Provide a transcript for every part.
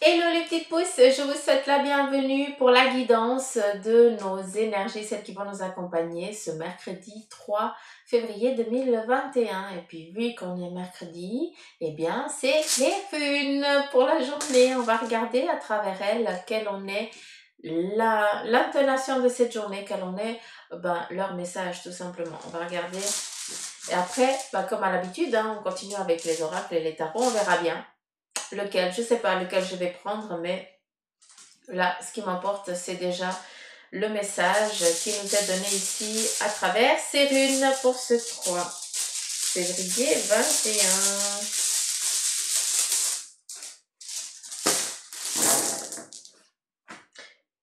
Hello les petites pousses, je vous souhaite la bienvenue pour la guidance de nos énergies, celles qui vont nous accompagner ce mercredi 3 février 2021. Et puis vu qu'on est mercredi, eh bien c'est les funes pour la journée. On va regarder à travers elles quelle en est l'intonation de cette journée, quel en est leur message tout simplement. On va regarder et après, comme à l'habitude, on continue avec les oracles et les tarots, on verra bien. Lequel, je sais pas lequel je vais prendre, mais là, ce qui m'importe, c'est déjà le message qui nous est donné ici à travers ces runes pour ce 3 février 21.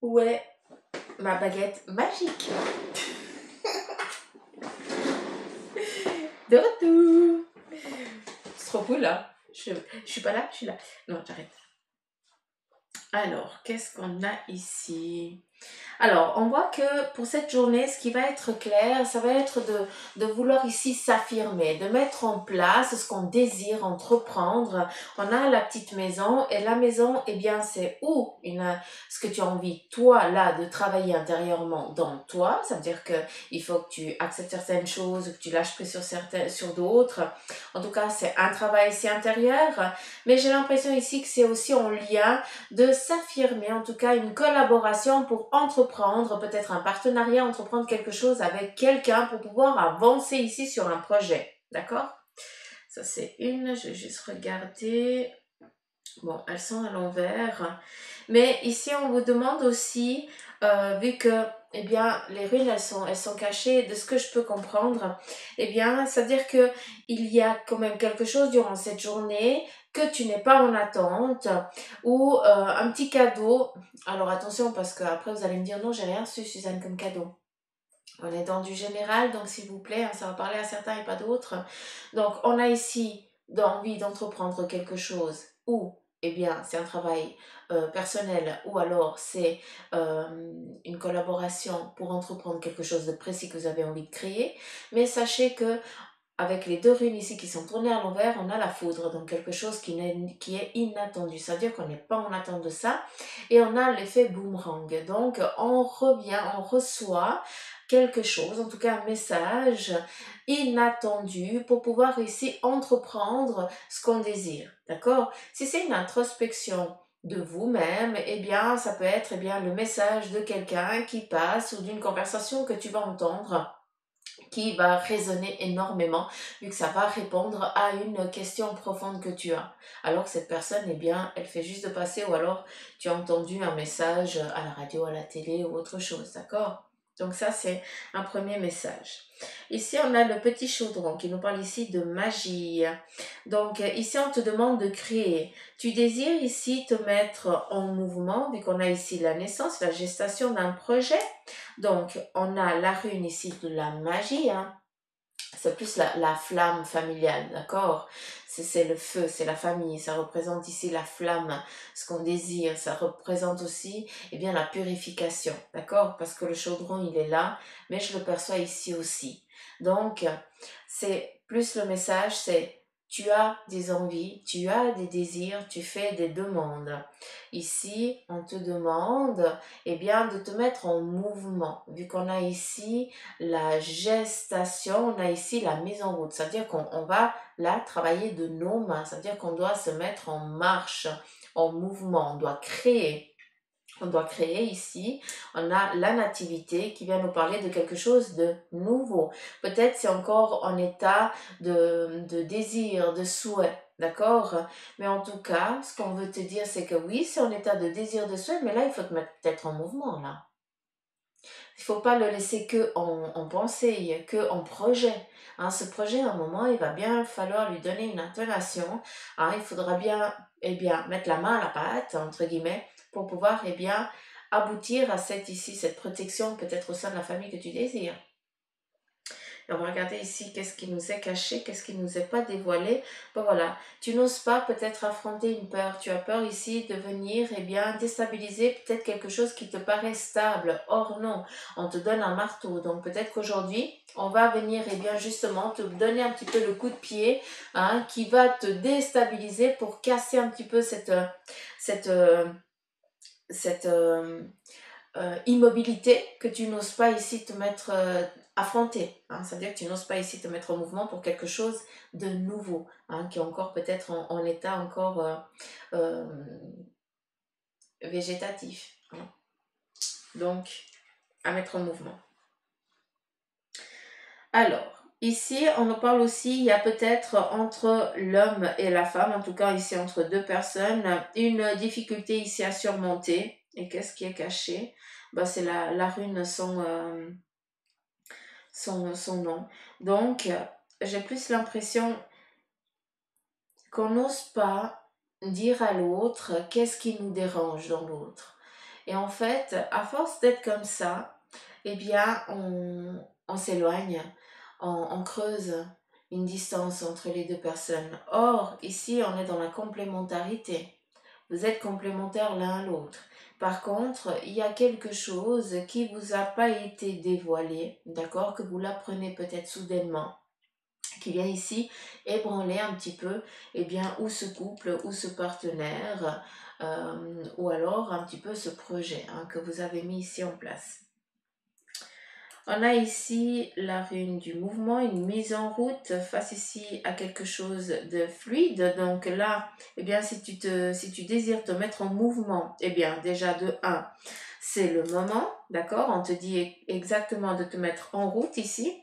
Où est ma baguette magique? De retour! C'est trop cool là. Je suis pas là, je suis là. Non, j'arrête. Alors, qu'est-ce qu'on a ici? Alors, on voit que pour cette journée, ce qui va être clair, ça va être de vouloir ici s'affirmer, de mettre en place ce qu'on désire entreprendre. On a la petite maison et la maison, eh bien, c'est où ce que tu as envie, toi, là, de travailler intérieurement dans toi. Ça veut dire que il faut que tu acceptes certaines choses, que tu lâches prise sur d'autres. En tout cas, c'est un travail ici intérieur. Mais j'ai l'impression ici que c'est aussi en lien de s'affirmer, en tout cas une collaboration pour entreprendre, peut-être un partenariat, entreprendre quelque chose avec quelqu'un pour pouvoir avancer ici sur un projet. D'accord? Ça c'est une, je vais juste regarder. Bon, elles sont à l'envers. Mais ici, on vous demande aussi, vu que eh bien, les runes, elles sont cachées, de ce que je peux comprendre, eh bien, c'est-à-dire que il y a quand même quelque chose durant cette journée que tu n'es pas en attente, ou un petit cadeau. Alors attention, parce qu'après, vous allez me dire, non, j'ai rien reçu, Suzanne, comme cadeau. On est dans du général, donc s'il vous plaît, ça va parler à certains et pas d'autres. Donc, on a ici envie d'entreprendre quelque chose, ou eh bien, c'est un travail personnel, ou alors c'est une collaboration pour entreprendre quelque chose de précis que vous avez envie de créer. Mais sachez que avec les deux runes ici qui sont tournées à l'envers, on a la foudre, donc quelque chose qui est inattendu. Ça veut dire qu'on n'est pas en attente de ça. Et on a l'effet boomerang. Donc, on revient, on reçoit quelque chose, en tout cas un message inattendu pour pouvoir ici entreprendre ce qu'on désire. D'accord? Si c'est une introspection de vous-même, eh bien, ça peut être le message de quelqu'un qui passe ou d'une conversation que tu vas entendre qui va résonner énormément vu que ça va répondre à une question profonde que tu as. Alors que cette personne, eh bien, elle fait juste de passer ou alors tu as entendu un message à la radio, à la télé ou autre chose, d'accord? Donc ça, c'est un premier message. Ici, on a le petit chaudron qui nous parle ici de magie. Donc ici, on te demande de créer. Tu désires ici te mettre en mouvement, vu qu'on a ici la naissance, la gestation d'un projet. Donc, on a la rune ici de la magie, c'est plus la flamme familiale, d'accord? C'est le feu, c'est la famille, ça représente ici la flamme, ce qu'on désire, ça représente aussi la purification, d'accord? Parce que le chaudron, il est là, mais je le perçois ici aussi. Donc, c'est plus le message, c'est tu as des envies, tu as des désirs, tu fais des demandes. Ici, on te demande de te mettre en mouvement, vu qu'on a ici la gestation, on a ici la mise en route. C'est-à-dire qu'on va là travailler de nos mains. C'est-à-dire qu'on doit se mettre en marche, en mouvement. On doit créer. On doit créer ici. On a la nativité qui vient nous parler de quelque chose de nouveau. Peut-être c'est encore en état de désir, de souhait. D'accord? Mais en tout cas, ce qu'on veut te dire, c'est que oui, c'est en état de désir, de souhait, mais là, il faut te mettre peut-être en mouvement, là. Il ne faut pas le laisser que en pensée, que en projet. Ce projet, à un moment, il va bien falloir lui donner une intonation. Il faudra bien, mettre la main à la pâte, entre guillemets, pour pouvoir, aboutir à cette protection, peut-être au sein de la famille que tu désires. Et on va regarder ici qu'est-ce qui nous est caché, qu'est-ce qui nous est pas dévoilé. Bon voilà, tu n'oses pas peut-être affronter une peur. Tu as peur ici de venir déstabiliser peut-être quelque chose qui te paraît stable. Or non, on te donne un marteau. Donc peut-être qu'aujourd'hui, on va venir justement te donner un petit peu le coup de pied qui va te déstabiliser pour casser un petit peu cette, cette immobilité que tu n'oses pas ici te mettre affronter. C'est-à-dire que tu n'oses pas ici te mettre en mouvement pour quelque chose de nouveau, qui est encore peut-être en état encore euh, végétatif. Donc, à mettre en mouvement. Alors, ici, on nous parle aussi, il y a peut-être entre l'homme et la femme, en tout cas ici entre deux personnes, une difficulté ici à surmonter. Et qu'est-ce qui est caché? C'est la rune son nom. Donc, j'ai plus l'impression qu'on n'ose pas dire à l'autre qu'est-ce qui nous dérange dans l'autre. Et en fait, à force d'être comme ça, eh bien, on s'éloigne, on creuse une distance entre les deux personnes. Or, ici, on est dans la complémentarité. Vous êtes complémentaires l'un à l'autre. Par contre, il y a quelque chose qui vous a pas été dévoilé, d'accord, que vous l'apprenez peut-être soudainement, qui vient ici ébranler un petit peu, ou ce couple, ou ce partenaire, ou alors un petit peu ce projet que vous avez mis ici en place. On a ici la rune du mouvement, une mise en route face ici à quelque chose de fluide. Donc là, si tu désires te mettre en mouvement, déjà de 1, c'est le moment, d'accord? On te dit exactement de te mettre en route ici.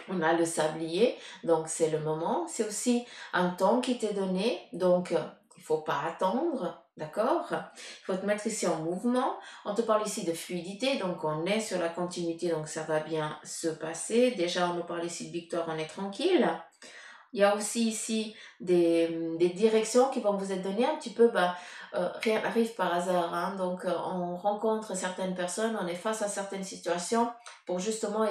On a le sablier, donc c'est le moment. C'est aussi un temps qui t'est donné, donc il ne faut pas attendre, d'accord? Il faut te mettre ici en mouvement. On te parle ici de fluidité, donc on est sur la continuité, donc ça va bien se passer. Déjà, on nous parle ici de victoire, on est tranquille. Il y a aussi ici des directions qui vont vous être données un petit peu, rien n'arrive par hasard. Donc on rencontre certaines personnes, on est face à certaines situations pour justement,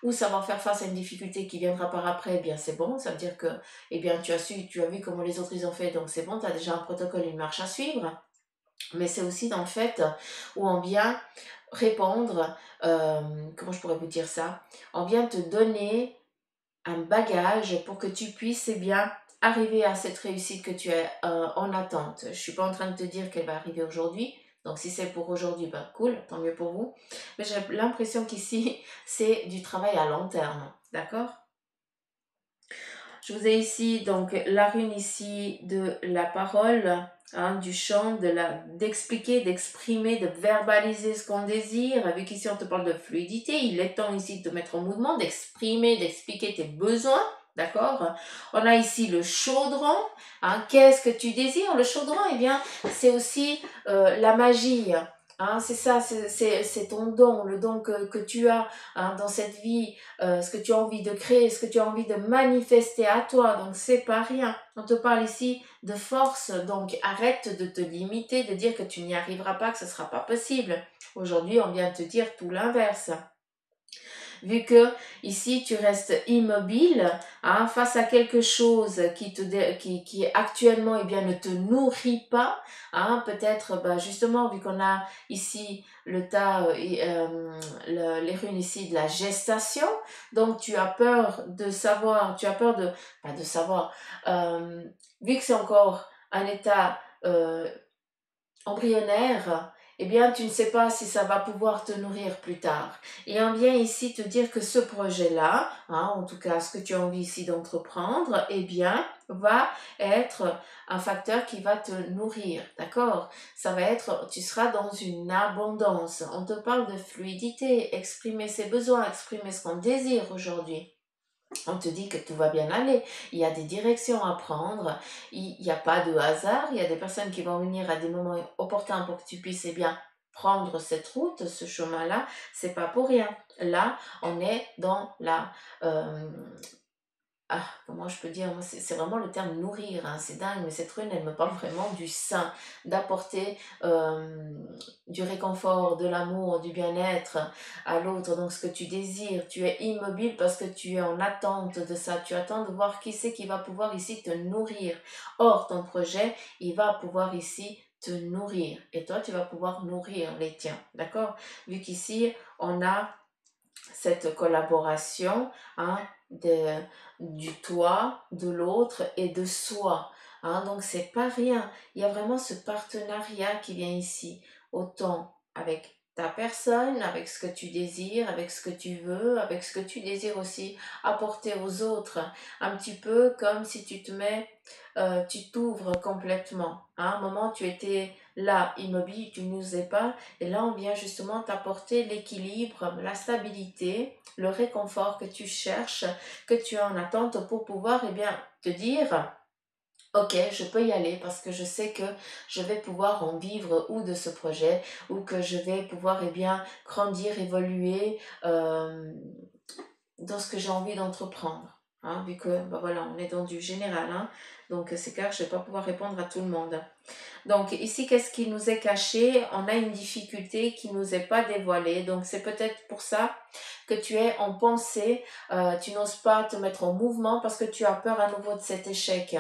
ou savoir faire face à une difficulté qui viendra par après, c'est bon, ça veut dire que, tu as vu comment les autres ils ont fait, donc c'est bon, tu as déjà un protocole, une marche à suivre. Mais c'est aussi dans le fait où on vient répondre, comment je pourrais vous dire ça, on vient te donner un bagage pour que tu puisses arriver à cette réussite que tu es en attente. Je ne suis pas en train de te dire qu'elle va arriver aujourd'hui. Donc si c'est pour aujourd'hui, cool, tant mieux pour vous. Mais j'ai l'impression qu'ici, c'est du travail à long terme. D'accord? Je vous ai ici donc la rune ici de la parole, du chant, d'expliquer, d'exprimer, de verbaliser ce qu'on désire. Vu qu'ici on te parle de fluidité, il est temps ici de te mettre en mouvement, d'exprimer, d'expliquer tes besoins. D'accord? On a ici le chaudron. Qu'est-ce que tu désires? Le chaudron, c'est aussi la magie. C'est ça, c'est ton don, le don que tu as dans cette vie, ce que tu as envie de créer, ce que tu as envie de manifester à toi. Donc, c'est pas rien. On te parle ici de force. Donc, arrête de te limiter, de dire que tu n'y arriveras pas, que ce ne sera pas possible. Aujourd'hui, on vient te dire tout l'inverse. Vu que ici tu restes immobile face à quelque chose qui actuellement ne te nourrit pas, peut-être justement vu qu'on a ici le tas les runes ici de la gestation, donc tu as peur de savoir, tu as peur de pas de savoir, vu que c'est encore un état embryonnaire, tu ne sais pas si ça va pouvoir te nourrir plus tard. Et on vient ici te dire que ce projet-là, en tout cas ce que tu as envie ici d'entreprendre, va être un facteur qui va te nourrir, d'accord? Ça va être, tu seras dans une abondance. On te parle de fluidité, exprimer ses besoins, exprimer ce qu'on désire aujourd'hui. On te dit que tout va bien aller, il y a des directions à prendre, il n'y a pas de hasard, il y a des personnes qui vont venir à des moments opportuns pour que tu puisses prendre cette route, ce chemin-là, c'est pas pour rien. Là, on est dans comment je peux dire, moi, c'est vraiment le terme nourrir, hein, c'est dingue, mais cette rune, elle me parle vraiment du sein, d'apporter du réconfort, de l'amour, du bien-être à l'autre, donc ce que tu désires. Tu es immobile parce que tu es en attente de ça, tu attends de voir qui c'est qui va pouvoir ici te nourrir. Or, ton projet, il va pouvoir ici te nourrir, et toi, tu vas pouvoir nourrir les tiens, d'accord? Vu qu'ici, on a cette collaboration, hein, du toi, de l'autre et de soi. Hein, donc c'est pas rien. Il y a vraiment ce partenariat qui vient ici, autant avec ta personne, avec ce que tu désires, avec ce que tu veux, avec ce que tu désires aussi apporter aux autres. Un petit peu comme si tu te mets, tu t'ouvres complètement. À un moment, tu étais là, immobile, tu n'osais pas, et là, on vient justement t'apporter l'équilibre, la stabilité, le réconfort que tu cherches, que tu as en attente pour pouvoir, eh bien, te dire, ok, je peux y aller parce que je sais que je vais pouvoir en vivre ou de ce projet, ou que je vais pouvoir, eh bien, grandir, évoluer dans ce que j'ai envie d'entreprendre. Hein, vu que, ben voilà, on est dans du général, hein, donc c'est clair, je ne vais pas pouvoir répondre à tout le monde. Donc ici, qu'est-ce qui nous est caché? On a une difficulté qui nous est pas dévoilée. Donc c'est peut-être pour ça que tu es en pensée, tu n'oses pas te mettre en mouvement parce que tu as peur à nouveau de cet échec.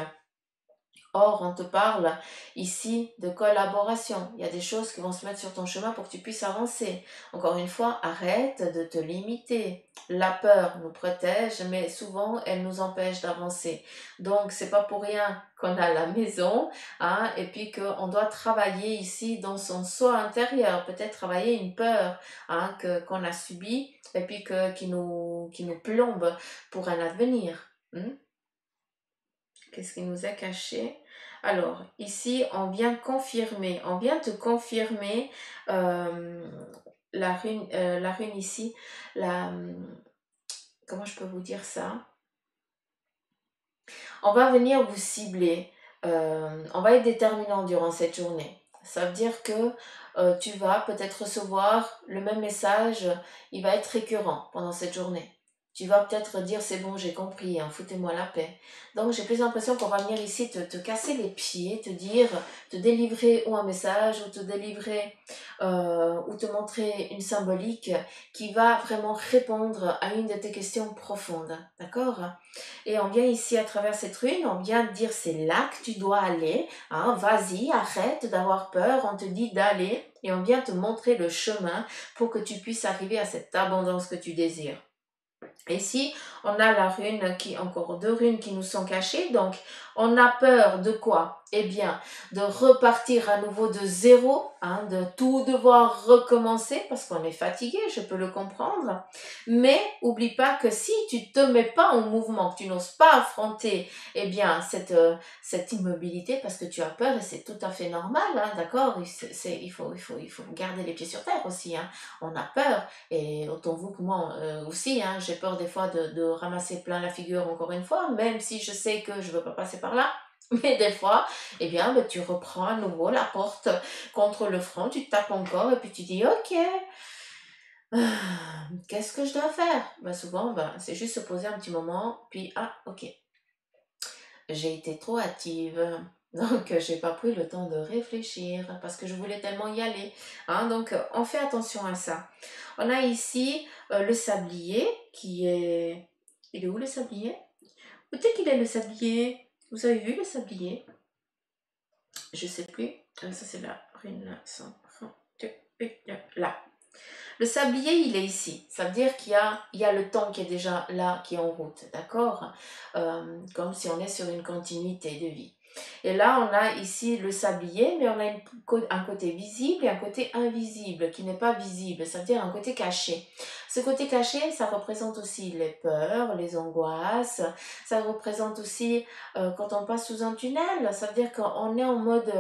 Or, on te parle ici de collaboration. Il y a des choses qui vont se mettre sur ton chemin pour que tu puisses avancer. Encore une fois, arrête de te limiter. La peur nous protège, mais souvent, elle nous empêche d'avancer. Donc, c'est pas pour rien qu'on a la maison, hein, et puis qu'on doit travailler ici dans son soi intérieur. Peut-être travailler une peur, hein, qu'on a subie, et puis qui nous plombe pour un avenir. Qu'est-ce qui nous a caché? Alors, ici, on vient te confirmer euh, la rune ici, la, comment je peux vous dire ça? On va venir vous cibler, on va être déterminant durant cette journée. Ça veut dire que tu vas peut-être recevoir le même message, il va être récurrent pendant cette journée. Tu vas peut-être dire c'est bon, j'ai compris, hein, foutez-moi la paix. Donc j'ai plus l'impression qu'on va venir ici te casser les pieds, te dire, te délivrer ou un message, ou te délivrer, ou te montrer une symbolique qui va vraiment répondre à une de tes questions profondes. D'accord? Et on vient ici à travers cette rune, on vient dire c'est là que tu dois aller, hein, vas-y, arrête d'avoir peur, on te dit d'aller et on vient te montrer le chemin pour que tu puisses arriver à cette abondance que tu désires. Ici, on a la rune encore deux runes qui nous sont cachées. Donc, on a peur de quoi? Eh bien, de repartir à nouveau de zéro, hein, de tout devoir recommencer parce qu'on est fatigué, je peux le comprendre. Mais, oublie pas que si tu te mets pas en mouvement, que tu n'oses pas affronter, eh bien, cette immobilité parce que tu as peur et c'est tout à fait normal, hein, d'accord? Il faut garder les pieds sur terre aussi, hein. On a peur. Et autant vous que moi aussi, hein, j'ai peur des fois de ramasser plein la figure encore une fois, même si je sais que je ne veux pas passer par là. Mais des fois, eh bien, ben, tu reprends à nouveau la porte contre le front, tu te tapes encore et puis tu dis, ok, qu'est-ce que je dois faire? Ben, souvent, ben, c'est juste se poser un petit moment, puis ah, ok, j'ai été trop hâtive. Donc, j'ai pas pris le temps de réfléchir parce que je voulais tellement y aller. Hein, donc, on fait attention à ça. On a ici le sablier qui est... Il est où le sablier? Peut-être qu'il est le sablier. Vous avez vu le sablier? Je sais plus. Ça, c'est la rune 131. Là. Le sablier, il est ici. Ça veut dire qu'il y a le temps qui est déjà là, qui est en route. D'accord? Comme si on est sur une continuité de vie. Et là, on a ici le sablier, mais on a un côté visible et un côté invisible, qui n'est pas visible, c'est-à-dire un côté caché. Ce côté caché, ça représente aussi les peurs, les angoisses, ça représente aussi quand on passe sous un tunnel, ça veut dire qu'on est en mode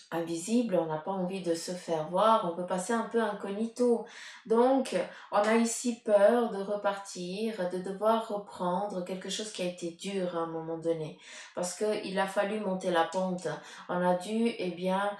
invisible, on n'a pas envie de se faire voir, on peut passer un peu incognito. Donc, on a ici peur de repartir, de devoir reprendre quelque chose qui a été dur à un moment donné. Parce qu'il a fallu monter la pente. On a dû, eh bien,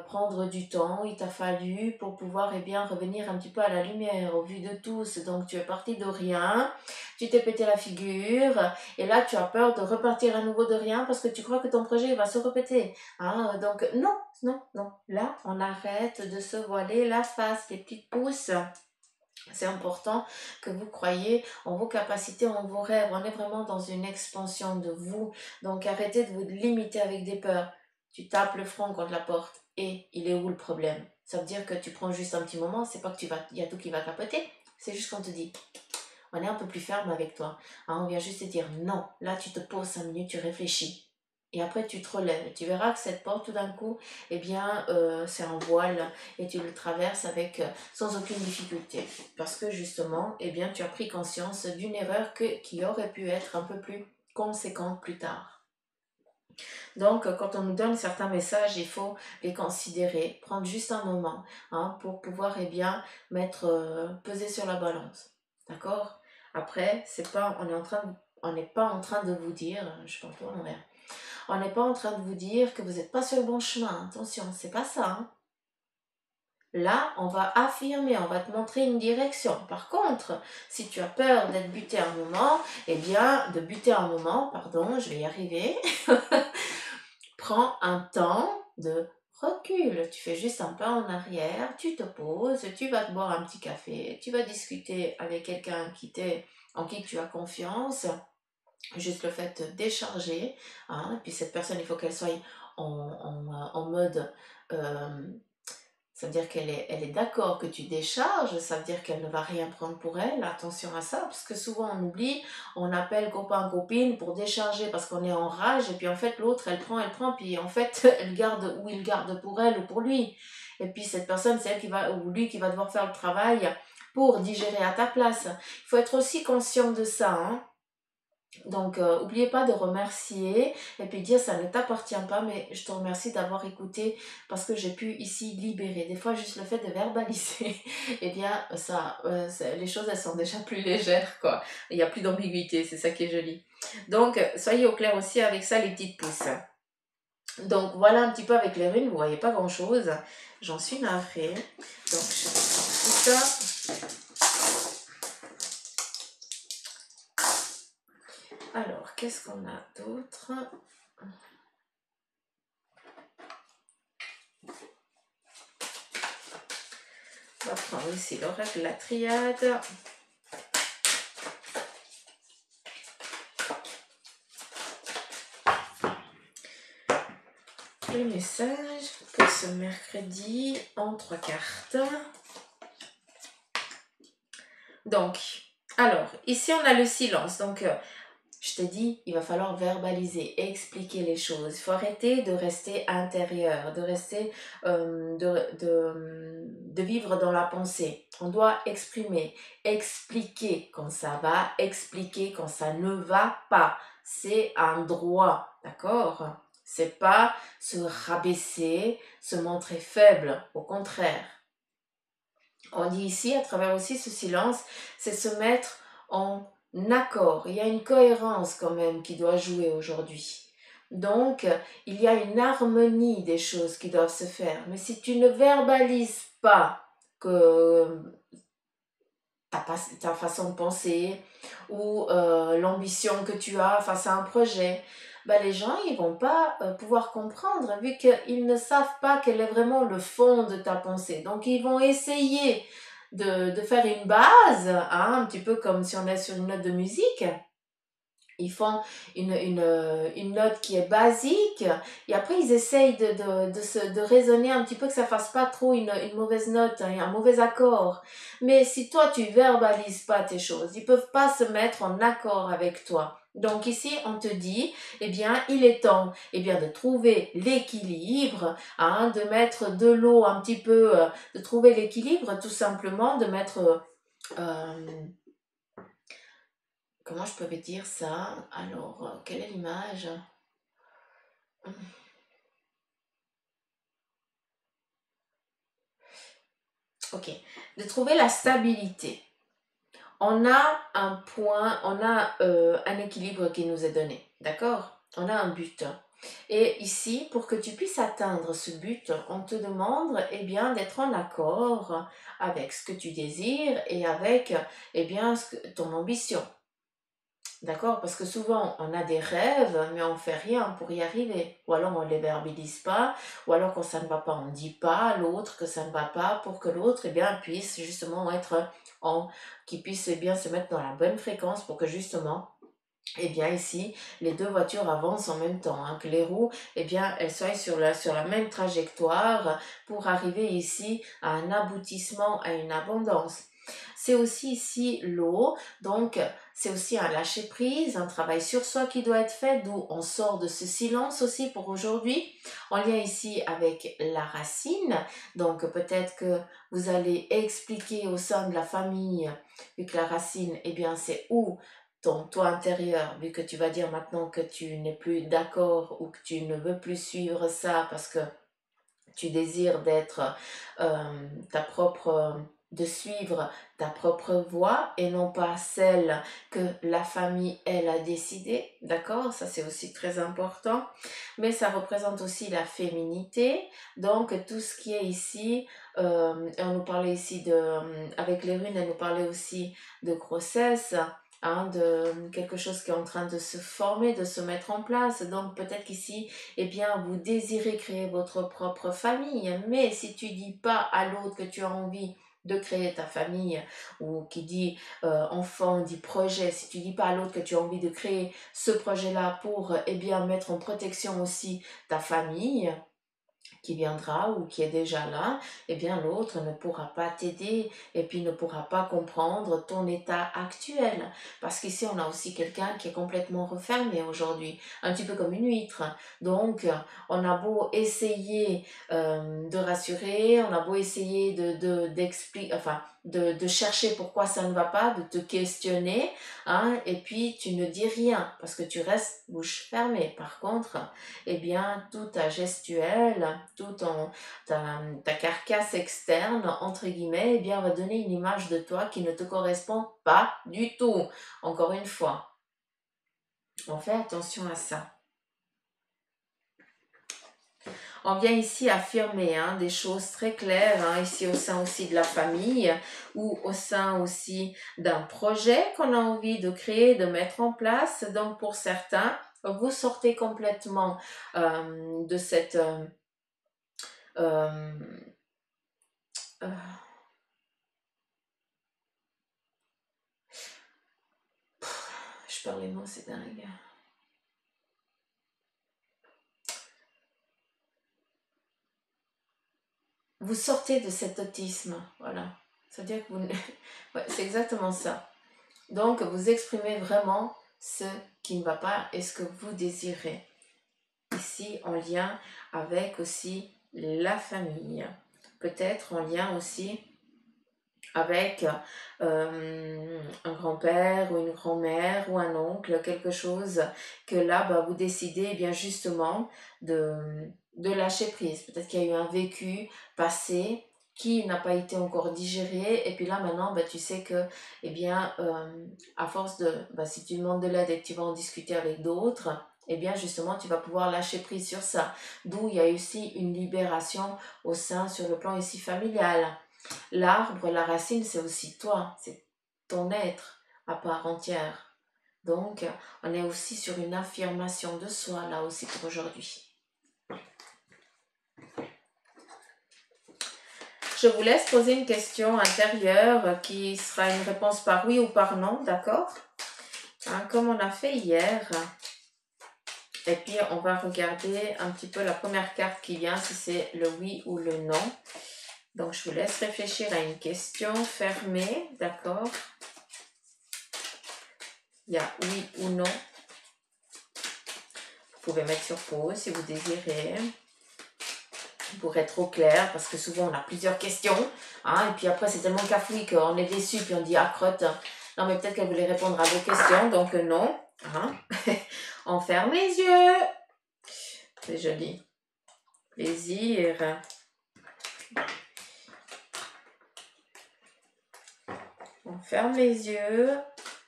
prendre du temps. Il t'a fallu pour pouvoir, eh bien, revenir un petit peu à la lumière, au vu de tous. Donc, tu es parti de rien. tu t'es pété la figure, et là tu as peur de repartir à nouveau de rien parce que tu crois que ton projet va se répéter. Hein? Donc non, non, non. Là, on arrête de se voiler la face, les petites pousses. C'est important que vous croyiez en vos capacités, en vos rêves. On est vraiment dans une expansion de vous. Donc arrêtez de vous limiter avec des peurs. Tu tapes le front contre la porte et il est où le problème? Ça veut dire que tu prends juste un petit moment, c'est pas que il y a tout qui va capoter, c'est juste qu'on te dit, on est un peu plus ferme avec toi. Hein, on vient juste te dire non. Là, tu te poses 5 minutes, tu réfléchis. Et après, tu te relèves. Tu verras que cette porte, tout d'un coup, eh bien, c'est un voile et tu le traverses avec, sans aucune difficulté. Parce que justement, eh bien, tu as pris conscience d'une erreur qui aurait pu être un peu plus conséquente plus tard. Donc, quand on nous donne certains messages, il faut les considérer, prendre juste un moment hein, pour pouvoir eh bien, peser sur la balance. D'accord? Après, on n'est pas en train de vous dire, je pense pas l'envers, on n'est pas en train de vous dire que vous n'êtes pas sur le bon chemin. Attention, c'est pas ça. Hein. Là, on va affirmer, on va te montrer une direction. Par contre, si tu as peur d'être buté un moment, eh bien, de buter un moment, pardon, je vais y arriver, prends un temps de recul. Tu fais juste un pas en arrière, tu te poses, tu vas te boire un petit café, tu vas discuter avec quelqu'un en qui tu as confiance. Juste le fait de décharger, hein, et puis cette personne, il faut qu'elle soit en mode ça veut dire elle est d'accord que tu décharges, ça veut dire qu'elle ne va rien prendre pour elle. Attention à ça, parce que souvent on oublie, on appelle copain, copine pour décharger parce qu'on est en rage, et puis en fait l'autre elle prend, puis en fait elle garde ou il garde pour elle ou pour lui. Et puis cette personne, c'est elle qui va, ou lui qui va devoir faire le travail pour digérer à ta place. Il faut être aussi conscient de ça, hein. Donc, n'oubliez pas de remercier et puis dire ça ne t'appartient pas, mais je te remercie d'avoir écouté parce que j'ai pu ici libérer. Des fois, juste le fait de verbaliser, eh bien, les choses elles sont déjà plus légères, quoi. Il n'y a plus d'ambiguïté, c'est ça qui est joli. Donc, soyez au clair aussi avec ça, les petites pousses. Donc, voilà un petit peu avec les runes, vous voyez pas grand chose. J'en suis navrée. Donc, je prends tout ça. Alors, qu'est-ce qu'on a d'autre? On va prendre ici l'oracle, la triade. Le message pour ce mercredi en 3 cartes. Donc, alors, ici on a le silence. Donc, je t'ai dit, il va falloir verbaliser, expliquer les choses. Il faut arrêter de rester intérieur, de rester, de vivre dans la pensée. On doit expliquer quand ça va, expliquer quand ça ne va pas. C'est un droit, d'accord? C'est pas se rabaisser, se montrer faible, au contraire. On dit ici, à travers aussi ce silence, c'est se mettre en accord. Il y a une cohérence quand même qui doit jouer aujourd'hui. Donc, il y a une harmonie des choses qui doivent se faire. Mais si tu ne verbalises pas que ta façon de penser ou l'ambition que tu as face à un projet, ben les gens ils vont pas pouvoir comprendre vu qu'ils ne savent pas quel est vraiment le fond de ta pensée. Donc ils vont essayer de faire une base, hein, un petit peu comme si on est sur une note de musique. Ils font une note qui est basique et après ils essayent de raisonner un petit peu que ça fasse pas trop une mauvaise note, hein, un mauvais accord. Mais si toi tu verbalises pas tes choses, ils peuvent pas se mettre en accord avec toi. Donc ici on te dit, eh bien il est temps eh bien, de trouver l'équilibre, hein, de mettre de l'eau un petit peu, de trouver l'équilibre tout simplement, de mettre... comment je peux dire ça? Alors, quelle est l'image? Ok, de trouver la stabilité. On a un point, on a un équilibre qui nous est donné, d'accord? On a un but. Et ici, pour que tu puisses atteindre ce but, on te demande eh bien, d'être en accord avec ce que tu désires et avec eh bien, ton ambition. D'accord? Parce que souvent, on a des rêves, mais on ne fait rien pour y arriver. Ou alors, on ne les verbalise pas. Ou alors, quand ça ne va pas, on ne dit pas à l'autre que ça ne va pas pour que l'autre, eh bien, puisse justement être en... qu'il puisse, eh bien, se mettre dans la bonne fréquence pour que justement, eh bien, ici, les deux voitures avancent en même temps, hein, que les roues, eh bien, elles soient sur la même trajectoire pour arriver ici à un aboutissement, à une abondance. C'est aussi ici l'eau, donc c'est aussi un lâcher-prise, un travail sur soi qui doit être fait, d'où on sort de ce silence aussi pour aujourd'hui, en lien ici avec la racine. Donc peut-être que vous allez expliquer au sein de la famille, vu que la racine, eh bien c'est où ton toi intérieur, vu que tu vas dire maintenant que tu n'es plus d'accord ou que tu ne veux plus suivre ça parce que tu désires d'être ta propre, de suivre ta propre voie et non pas celle que la famille, elle, a décidé, d'accord? Ça, c'est aussi très important. Mais ça représente aussi la féminité, donc tout ce qui est ici, on nous parlait ici avec les runes, elle nous parlait aussi de grossesse, hein, de quelque chose qui est en train de se former, de se mettre en place. Donc peut-être qu'ici, eh bien, vous désirez créer votre propre famille, mais si tu dis pas à l'autre que tu as envie de créer ta famille, ou qui dit enfant, dit projet, si tu dis pas à l'autre que tu as envie de créer ce projet-là pour, eh bien, mettre en protection aussi ta famille, qui viendra ou qui est déjà là, eh bien l'autre ne pourra pas t'aider et puis ne pourra pas comprendre ton état actuel. Parce qu'ici, on a aussi quelqu'un qui est complètement refermé aujourd'hui, un petit peu comme une huître. Donc, on a beau essayer de rassurer, on a beau essayer d'expliquer, enfin, de chercher pourquoi ça ne va pas, de te questionner, hein, et puis tu ne dis rien parce que tu restes bouche fermée. Par contre, eh bien, tout ta gestuelle, ta carcasse externe, entre guillemets, eh bien, va donner une image de toi qui ne te correspond pas du tout. Encore une fois, on fait attention à ça. On vient ici affirmer des choses très claires, ici au sein aussi de la famille ou au sein aussi d'un projet qu'on a envie de créer, de mettre en place. Donc pour certains, vous sortez complètement de cette... euh, euh, je parle les mots, c'est dingue. Vous sortez de cet autisme, voilà. C'est-à-dire que vous... ouais, c'est exactement ça. Donc, vous exprimez vraiment ce qui ne va pas et ce que vous désirez. Ici, en lien avec aussi la famille. Peut-être en lien aussi avec un grand-père ou une grand-mère ou un oncle, quelque chose que là, bah, vous décidez bien justement de lâcher prise. Peut-être qu'il y a eu un vécu passé qui n'a pas été encore digéré et puis là maintenant bah, tu sais que eh bien à force de bah, si tu demandes de l'aide et que tu vas en discuter avec d'autres eh bien justement tu vas pouvoir lâcher prise sur ça, d'où il y a aussi une libération au sein sur le plan ici familial. L'arbre, la racine, c'est aussi toi, c'est ton être à part entière. Donc, on est aussi sur une affirmation de soi, là aussi pour aujourd'hui. Je vous laisse poser une question intérieure qui sera une réponse par oui ou par non, d'accord? Comme on a fait hier. Et puis, on va regarder un petit peu la première carte qui vient, si c'est le oui ou le non. Donc, je vous laisse réfléchir à une question fermée, d'accord? Il y a oui ou non. Vous pouvez mettre sur pause si vous désirez. Pour être trop clair, parce que souvent on a plusieurs questions. Et puis après, c'est tellement cafouille qu'on est déçu, puis on dit ah crotte. Non, mais peut-être qu'elle voulait répondre à vos questions, donc non. On ferme les yeux. C'est joli. Plaisir. On ferme les yeux.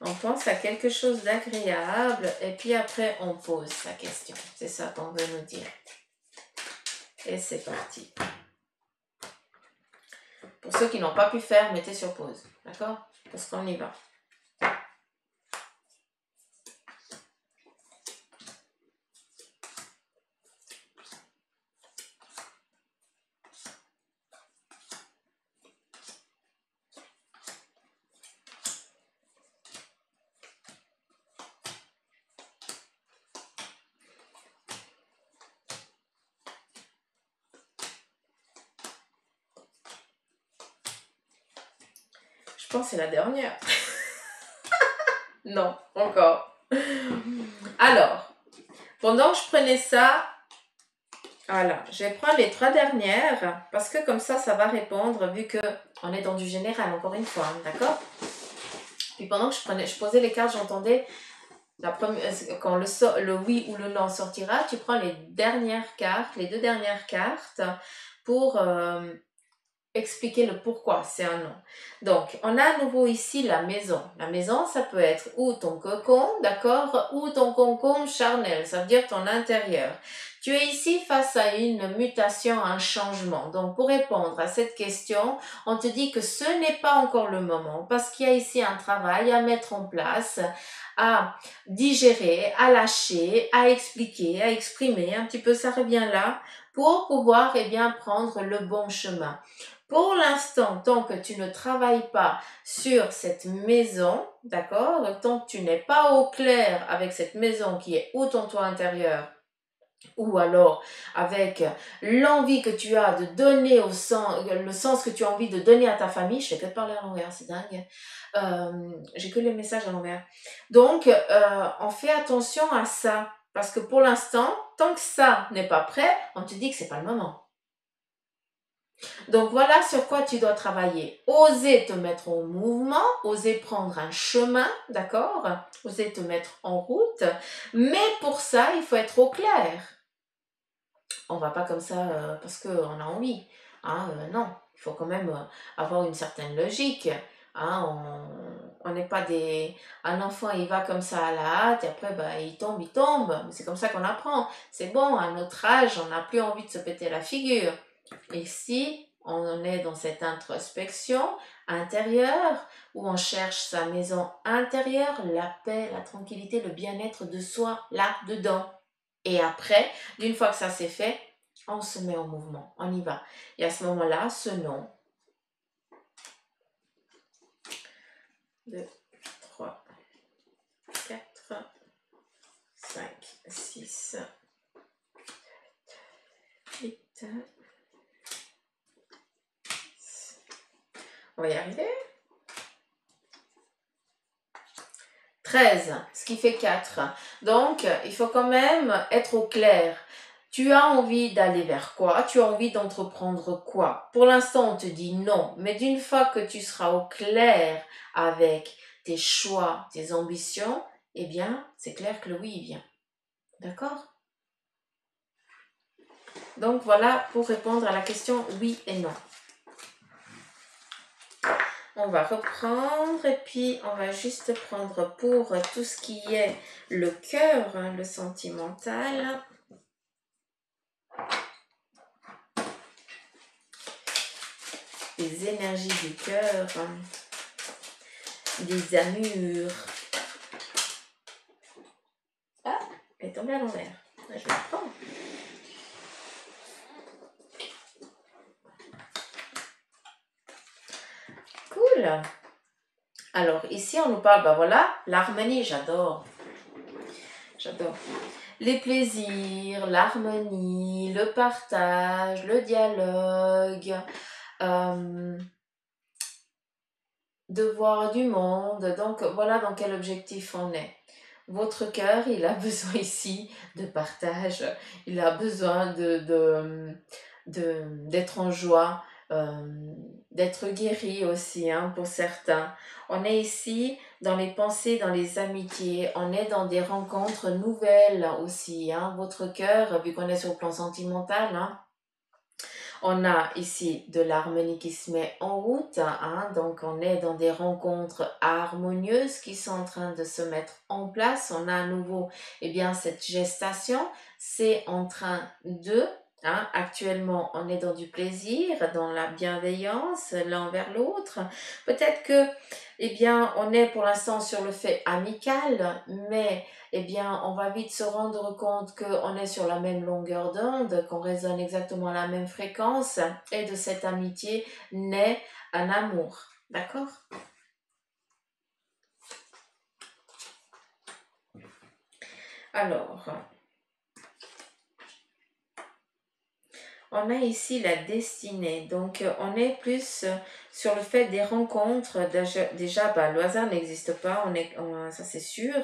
On pense à quelque chose d'agréable et puis après on pose sa question. C'est ça qu'on veut nous dire. Et c'est parti. Pour ceux qui n'ont pas pu faire, mettez sur pause. D'accord? Parce qu'on y va. Je pense que c'est la dernière. Non, encore. Alors, pendant que je prenais ça, voilà, je vais prendre les 3 dernières parce que comme ça va répondre vu que on est dans du général, encore une fois, hein, d'accord? Puis pendant que je posais les cartes, j'entendais la première, quand le oui ou le non sortira, tu prends les dernières cartes, les 2 dernières cartes pour expliquer le pourquoi c'est un non. Donc, on a à nouveau ici la maison. La maison, ça peut être ou ton cocon, d'accord, ou ton cocon charnel, ça veut dire ton intérieur. Tu es ici face à une mutation, un changement. Donc, pour répondre à cette question, on te dit que ce n'est pas encore le moment parce qu'il y a ici un travail à mettre en place, à digérer, à lâcher, à expliquer, à exprimer. Un petit peu, ça revient là pour pouvoir, eh bien, prendre le bon chemin. Pour l'instant, tant que tu ne travailles pas sur cette maison, d'accord, tant que tu n'es pas au clair avec cette maison qui est ou ton toit intérieur, ou alors avec l'envie que tu as de donner au sens, le sens que tu as envie de donner à ta famille, je fais que de parler à l'envers, c'est dingue, j'ai que les messages à l'envers. Donc, on fait attention à ça, parce que pour l'instant, tant que ça n'est pas prêt, on te dit que c'est pas le moment. Donc voilà sur quoi tu dois travailler. Oser te mettre en mouvement, oser prendre un chemin, d'accord? Oser te mettre en route. Mais pour ça, il faut être au clair. On va pas comme ça parce qu'on a envie. Hein, non, il faut quand même avoir une certaine logique. Hein, on n'est pas des... Un enfant, il va comme ça à la hâte et après, bah, il tombe, il tombe. C'est comme ça qu'on apprend. C'est bon, à notre âge, on n'a plus envie de se péter la figure. Et si on est dans cette introspection intérieure, où on cherche sa maison intérieure, la paix, la tranquillité, le bien-être de soi, là-dedans. Et après, d'une fois que ça c'est fait, on se met en mouvement, on y va. Et à ce moment-là, ce nom. 2, 3, 4, 5, 6, 8. On va y arriver. 13, ce qui fait 4. Donc, il faut quand même être au clair. Tu as envie d'aller vers quoi? Tu as envie d'entreprendre quoi? Pour l'instant, on te dit non, mais d'une fois que tu seras au clair avec tes choix, tes ambitions, eh bien, c'est clair que le oui, il vient. D'accord? Donc, voilà pour répondre à la question oui et non. On va reprendre et puis on va juste prendre pour tout ce qui est le cœur, hein, le sentimental. Les énergies du cœur, des amures. Ah, elle est tombée à l'envers. Je vais la prendre. Cool. Alors, ici, on nous parle, ben voilà, l'harmonie, j'adore. J'adore. Les plaisirs, l'harmonie, le partage, le dialogue, de voir du monde. Donc, voilà dans quel objectif on est. Votre cœur, il a besoin ici de partage. Il a besoin d'être en joie, d'être guéri aussi, hein, pour certains. On est ici dans les pensées, dans les amitiés. On est dans des rencontres nouvelles aussi. Hein. Votre cœur, vu qu'on est sur le plan sentimental, hein, on a ici de l'harmonie qui se met en route, hein, donc on est dans des rencontres harmonieuses qui sont en train de se mettre en place. On a à nouveau, eh bien, cette gestation, c'est en train de, hein, actuellement, on est dans du plaisir, dans la bienveillance l'un envers l'autre. Peut-être que, eh bien, on est pour l'instant sur le fait amical, mais eh bien, on va vite se rendre compte qu'on est sur la même longueur d'onde, qu'on résonne exactement à la même fréquence, et de cette amitié naît un amour. D'accord? Alors, On a ici la destinée, donc on est plus sur le fait des rencontres. Déjà, bah, le hasard n'existe pas, ça c'est sûr.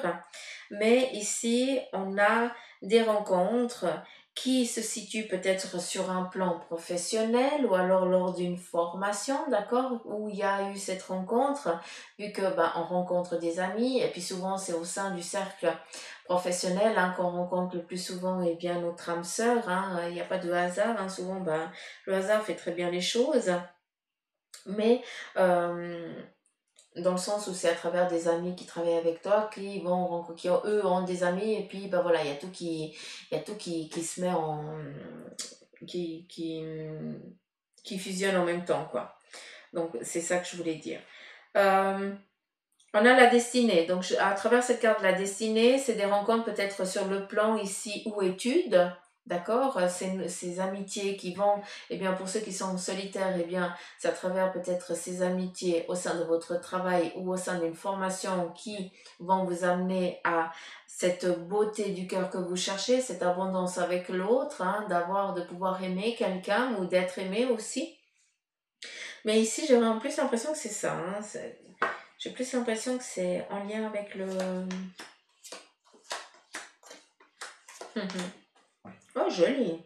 Mais ici, on a des rencontres qui se situent peut-être sur un plan professionnel ou alors lors d'une formation, d'accord, où il y a eu cette rencontre, vu que bah, on rencontre des amis et puis souvent c'est au sein du cercle professionnel hein, qu'on rencontre le plus souvent et bien notre âme sœur, hein, il n'y a pas de hasard, hein, souvent bah, le hasard fait très bien les choses, mais euh, dans le sens où c'est à travers des amis qui travaillent avec toi, qui eux ont des amis, et puis ben voilà, il y a tout qui se met en, qui, qui, qui fusionne en même temps, quoi. Donc c'est ça que je voulais dire. Euh, on a la destinée. Donc à travers cette carte de la destinée, c'est des rencontres peut-être sur le plan ici ou études. D'accord. Ces amitiés qui vont, eh bien, pour ceux qui sont solitaires, eh bien, c'est à travers peut-être ces amitiés au sein de votre travail ou au sein d'une formation qui vont vous amener à cette beauté du cœur que vous cherchez, cette abondance avec l'autre, hein, de pouvoir aimer quelqu'un ou d'être aimé aussi. Mais ici, j'ai vraiment plus l'impression que c'est ça. Hein, j'ai plus l'impression que c'est en lien avec le... Oh, joli.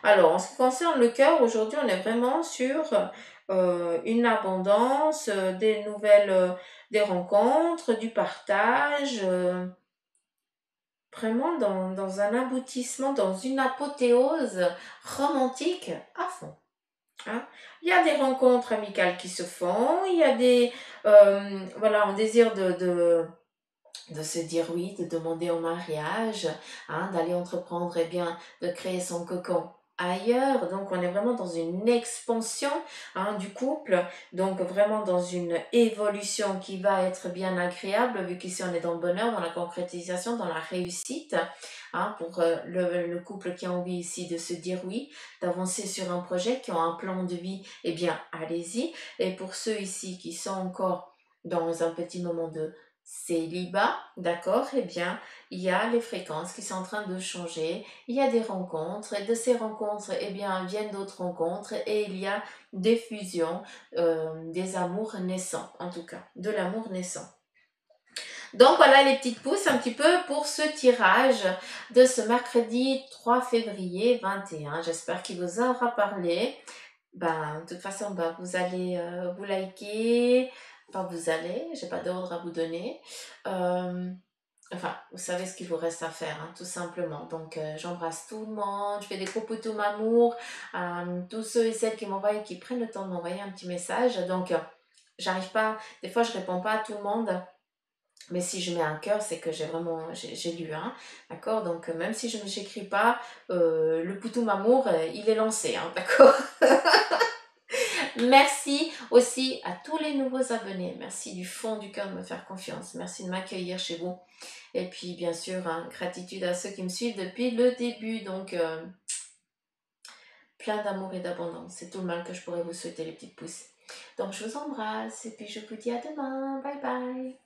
Alors, en ce qui concerne le cœur, aujourd'hui, on est vraiment sur une abondance, des nouvelles, des rencontres, du partage, vraiment dans un aboutissement, dans une apothéose romantique à fond. Hein. Il y a des rencontres amicales qui se font, il y a des... voilà, on désire de se dire oui, de demander en mariage, hein, d'aller entreprendre, eh bien, de créer son cocon ailleurs. Donc, on est vraiment dans une expansion hein, du couple, donc vraiment dans une évolution qui va être bien agréable, vu qu'ici on est dans le bonheur, dans la concrétisation, dans la réussite. Hein, pour le couple qui a envie ici de se dire oui, d'avancer sur un projet, qui ont un plan de vie, eh bien, allez-y. Et pour ceux ici qui sont encore dans un petit moment de célibat, d'accord, eh bien, il y a les fréquences qui sont en train de changer, il y a des rencontres, et de ces rencontres, eh bien, viennent d'autres rencontres, et il y a des fusions, des amours naissants, en tout cas, de l'amour naissant. Donc voilà les petites pousses un petit peu pour ce tirage de ce mercredi 3 février 21. J'espère qu'il vous aura parlé. Ben, de toute façon, ben, vous allez vous liker. Enfin, vous allez, j'ai pas d'ordre à vous donner. Euh, enfin, vous savez ce qu'il vous reste à faire, hein, tout simplement. Donc, j'embrasse tout le monde. Je fais des gros poutous m'amour. Tous ceux et celles qui m'envoient, qui prennent le temps de m'envoyer un petit message. Donc, j'arrive pas, des fois, je réponds pas à tout le monde. Mais si je mets un cœur, c'est que j'ai lu, hein, d'accord. Donc même si je ne j'écris pas, le poutou m'amour, il est lancé, hein, d'accord. Merci aussi à tous les nouveaux abonnés. Merci du fond du cœur de me faire confiance. Merci de m'accueillir chez vous. Et puis bien sûr, hein, gratitude à ceux qui me suivent depuis le début. Donc plein d'amour et d'abondance. C'est tout le mal que je pourrais vous souhaiter les petites pousses. Donc je vous embrasse et puis je vous dis à demain. Bye bye.